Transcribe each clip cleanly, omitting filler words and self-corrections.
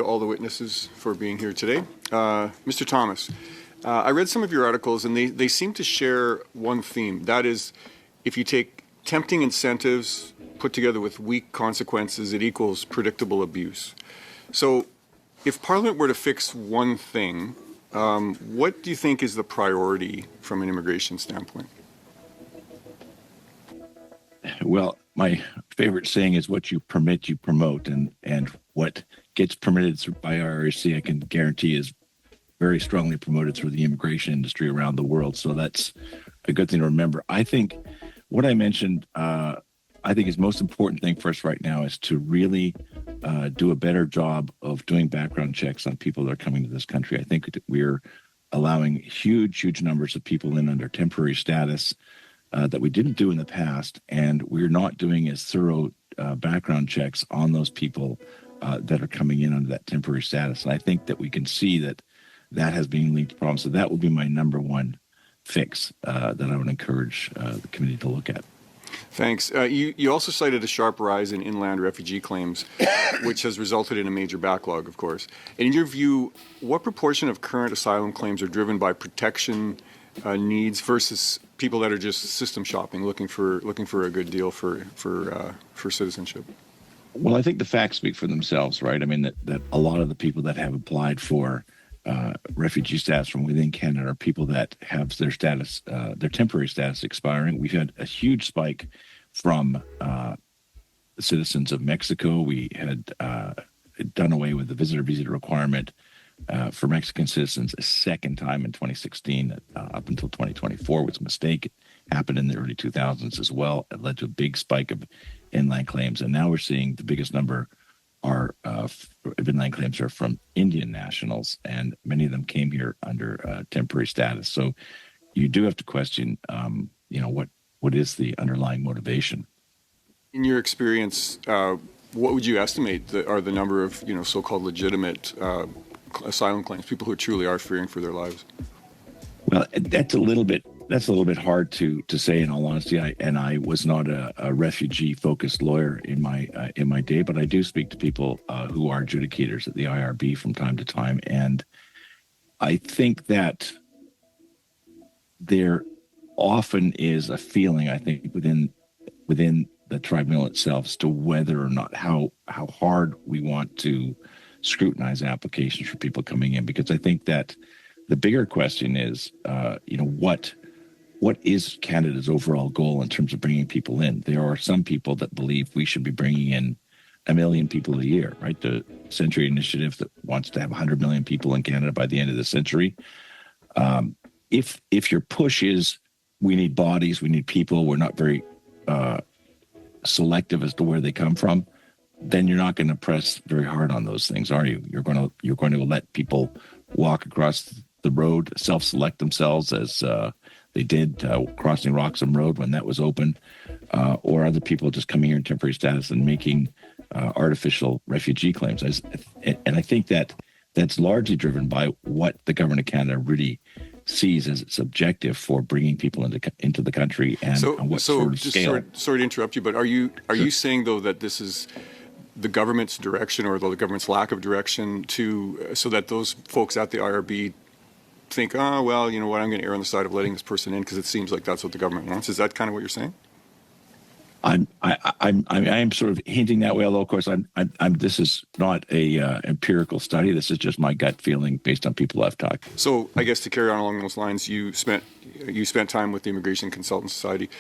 All the witnesses for being here today. Mr. Thomas, I read some of your articles and they seem to share one theme. That is, if you take tempting incentives put together with weak consequences, it equals predictable abuse. So if Parliament were to fix one thing, what do you think is the priority from an immigration standpoint? Well, my favorite saying is what you permit, you promote. And what gets permitted by IRC, I can guarantee, is very strongly promoted through the immigration industry around the world. So that's a good thing to remember. I think what I mentioned, I think is most important thing for us right now is to really do a better job of doing background checks on people that are coming to this country. I think that we're allowing huge numbers of people in under temporary status that we didn't do in the past, and we're not doing as thorough background checks on those people that are coming in under that temporary status. And I think that we can see that has been linked to problems. So that would be my number one fix that I would encourage the committee to look at. Thanks. You also cited a sharp rise in inland refugee claims, which has resulted in a major backlog, of course. And in your view, what proportion of current asylum claims are driven by protection needs versus people that are just system shopping, looking for a good deal for citizenship? Well, I think the facts speak for themselves, right? I mean, that a lot of the people that have applied for refugee status from within Canada are people that have their status, their temporary status expiring. We've had a huge spike from citizens of Mexico. We had done away with the visitor visa requirement for Mexican citizens a second time in 2016. Up until 2024 was a mistake. It happened in the early 2000s as well. It led to a big spike of inland claims, and now we're seeing the biggest number are inland claims are from Indian nationals, and many of them came here under temporary status. So you do have to question, what is the underlying motivation? In your experience, what would you estimate are the number of so-called legitimate asylum claims, people who truly are fearing for their lives? Well, that's a little bit hard to say, in all honesty. I was not a refugee-focused lawyer in my day, but I do speak to people who are adjudicators at the IRB from time to time, and I think that there often is a feeling, I think, within the tribunal itself as to whether or not how hard we want to scrutinize applications for people coming in, because I think that the bigger question is, what is Canada's overall goal in terms of bringing people in? There are some people that believe we should be bringing in 1 million people a year, right? The Century Initiative that wants to have 100 million people in Canada by the end of the century. If your push is we need bodies, we need people, we're not very selective as to where they come from, then you're not going to press very hard on those things, are you? You're going to let people walk across the road, self-select themselves as they did crossing Roxham Road when that was open, or other people just coming here in temporary status and making artificial refugee claims. And I think that's largely driven by what the government of Canada really sees as its objective for bringing people into the country, and on what sort of scale. Sorry to interrupt you, but are you saying, though, that this is the government's direction, or the government's lack of direction, so that those folks at the IRB think, oh, well, you know what, I'm going to err on the side of letting this person in because it seems like that's what the government wants? Is that kind of what you're saying? I'm sort of hinting that way, although of course this is not a empirical study. This is just my gut feeling based on people I've talked to. So I guess to carry on along those lines, you spent time with the Immigration Consultant Society.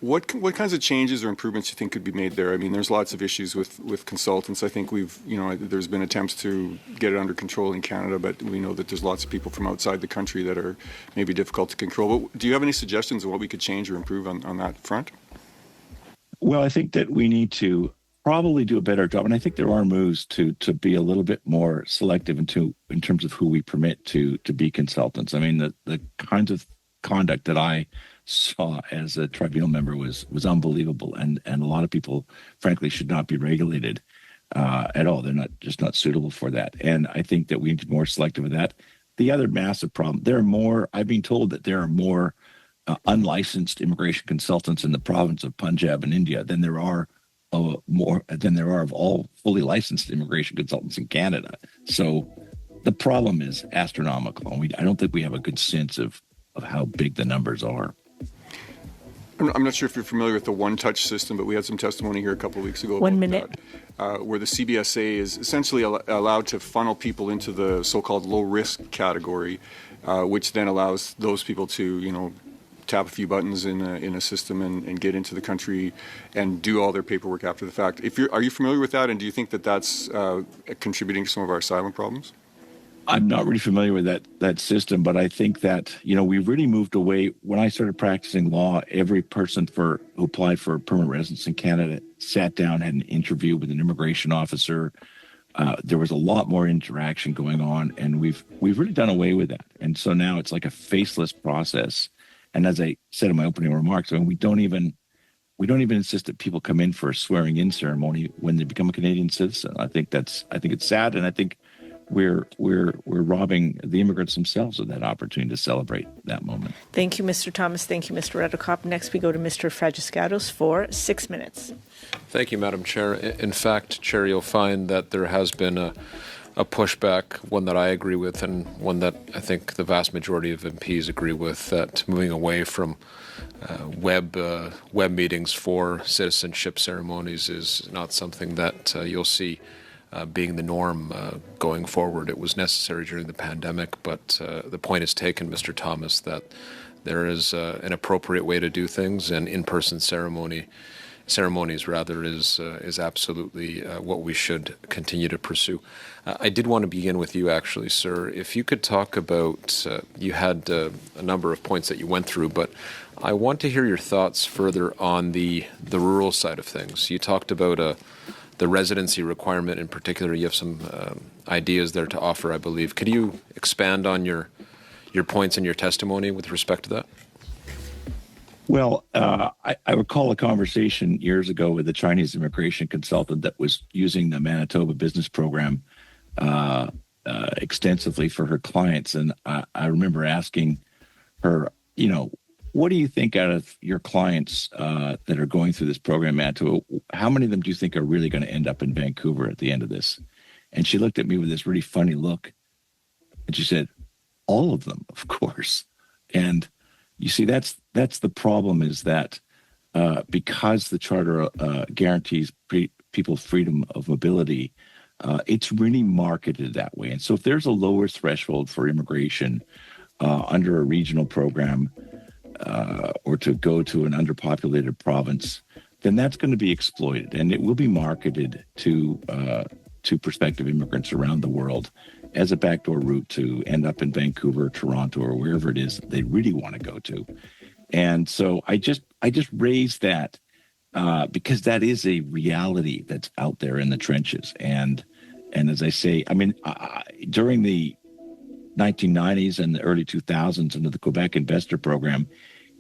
What kinds of changes or improvements do you think could be made there? I mean, there's lots of issues with consultants. I think there's been attempts to get it under control in Canada, but we know that there's lots of people from outside the country that are maybe difficult to control. But do you have any suggestions on what we could change or improve on that front? Well, I think that we need to probably do a better job, and I think there are moves to be a little bit more selective in terms of who we permit to be consultants. I mean, the kinds of conduct that I saw as a tribunal member was unbelievable, and a lot of people, frankly, should not be regulated at all. They're not suitable for that, and I think that we need to be more selective of that. The other massive problem, I've been told that there are more unlicensed immigration consultants in the province of Punjab in India than there are more than there are of all fully licensed immigration consultants in Canada. So the problem is astronomical. And I don't think we have a good sense of how big the numbers are. I'm not sure if you're familiar with the one-touch system, but we had some testimony here a couple of weeks ago One about minute. that, where the CBSA is essentially allowed to funnel people into the so-called low-risk category, which then allows those people to, tap a few buttons in a system and get into the country and do all their paperwork after the fact. Are you familiar with that, and do you think that that's contributing to some of our asylum problems? I'm not really familiar with that system, but I think that, we've really moved away. When I started practicing law, every person who applied for permanent residence in Canada sat down, had an interview with an immigration officer. There was a lot more interaction going on, and we've really done away with that. And so now it's like a faceless process. And as I said in my opening remarks, we don't even insist that people come in for a swearing-in ceremony when they become a Canadian citizen. I think it's sad, and I think we're robbing the immigrants themselves of that opportunity to celebrate that moment. Thank you, Mr. Thomas. Thank you, Mr. Redekop. Next, we go to Mr. Fragiscatos for 6 minutes. Thank you, Madam Chair. In fact, Chair, you'll find that there has been a pushback, one that I agree with and one that I think the vast majority of MPs agree with, that moving away from web meetings for citizenship ceremonies is not something that you'll see being the norm going forward. It was necessary during the pandemic, but the point is taken, Mr. Thomas, that there is an appropriate way to do things, and in-person ceremonies is absolutely what we should continue to pursue. I did want to begin with you, actually, sir. If you could talk about, you had a number of points that you went through, but I want to hear your thoughts further on the rural side of things. You talked about the residency requirement in particular. You have some ideas there to offer, I believe. Could you expand on your points in your testimony with respect to that? Well, I recall a conversation years ago with a Chinese immigration consultant that was using the Manitoba Business Program extensively for her clients. And I remember asking her, what do you think out of your clients that are going through this program, Manitoba, how many of them do you think are really going to end up in Vancouver at the end of this? And she looked at me with this really funny look. And she said, all of them, of course. And you see, that's the problem, is that because the Charter guarantees people's freedom of mobility, it's really marketed that way. And so if there's a lower threshold for immigration under a regional program or to go to an underpopulated province, then that's going to be exploited, and it will be marketed to prospective immigrants around the world as a backdoor route to end up in Vancouver, Toronto, or wherever it is they really want to go to. And so I just raised that because that is a reality that's out there in the trenches. And as I say, during the 1990s and the early 2000s under the Quebec Investor Program,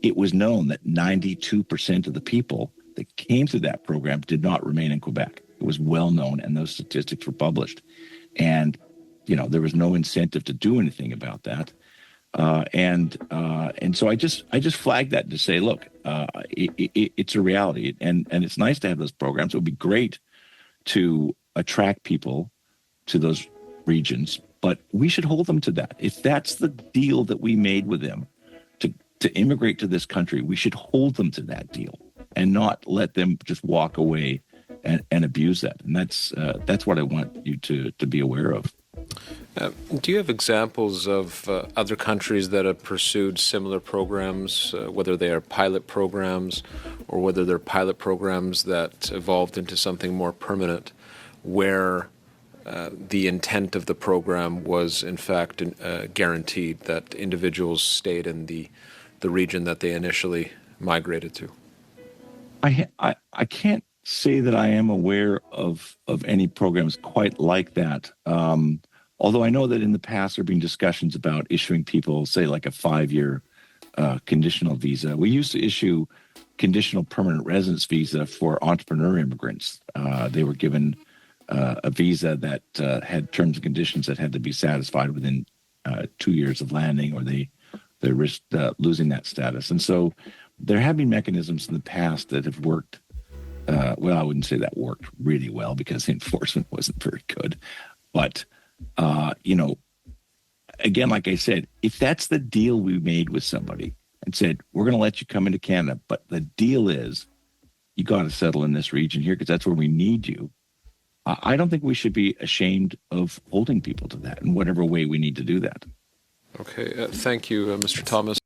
it was known that 92% of the people that came through that program did not remain in Quebec. It was well known, and those statistics were published. And there was no incentive to do anything about that. And so I just flagged that to say, look, it's a reality, and it's nice to have those programs. It would be great to attract people to those regions, but we should hold them to that. If that's the deal that we made with them to immigrate to this country, we should hold them to that deal and not let them just walk away and abuse that. And that's what I want you to be aware of. Do you have examples of other countries that have pursued similar programs, whether they are pilot programs or whether they're pilot programs that evolved into something more permanent, where the intent of the program was, in fact, guaranteed that individuals stayed in the region that they initially migrated to? I can't say that I am aware of any programs quite like that. Although I know that in the past there have been discussions about issuing people, say, like a 5-year conditional visa. We used to issue conditional permanent residence visa for entrepreneur immigrants. They were given a visa that had terms and conditions that had to be satisfied within 2 years of landing, or they risked losing that status. And so there have been mechanisms in the past that have worked well, I wouldn't say that worked really well because the enforcement wasn't very good. But, you know, again, like I said, if that's the deal we made with somebody and said, we're going to let you come into Canada, but the deal is you got to settle in this region here because that's where we need you. I don't think we should be ashamed of holding people to that in whatever way we need to do that. Okay, thank you, Mr. Thomas.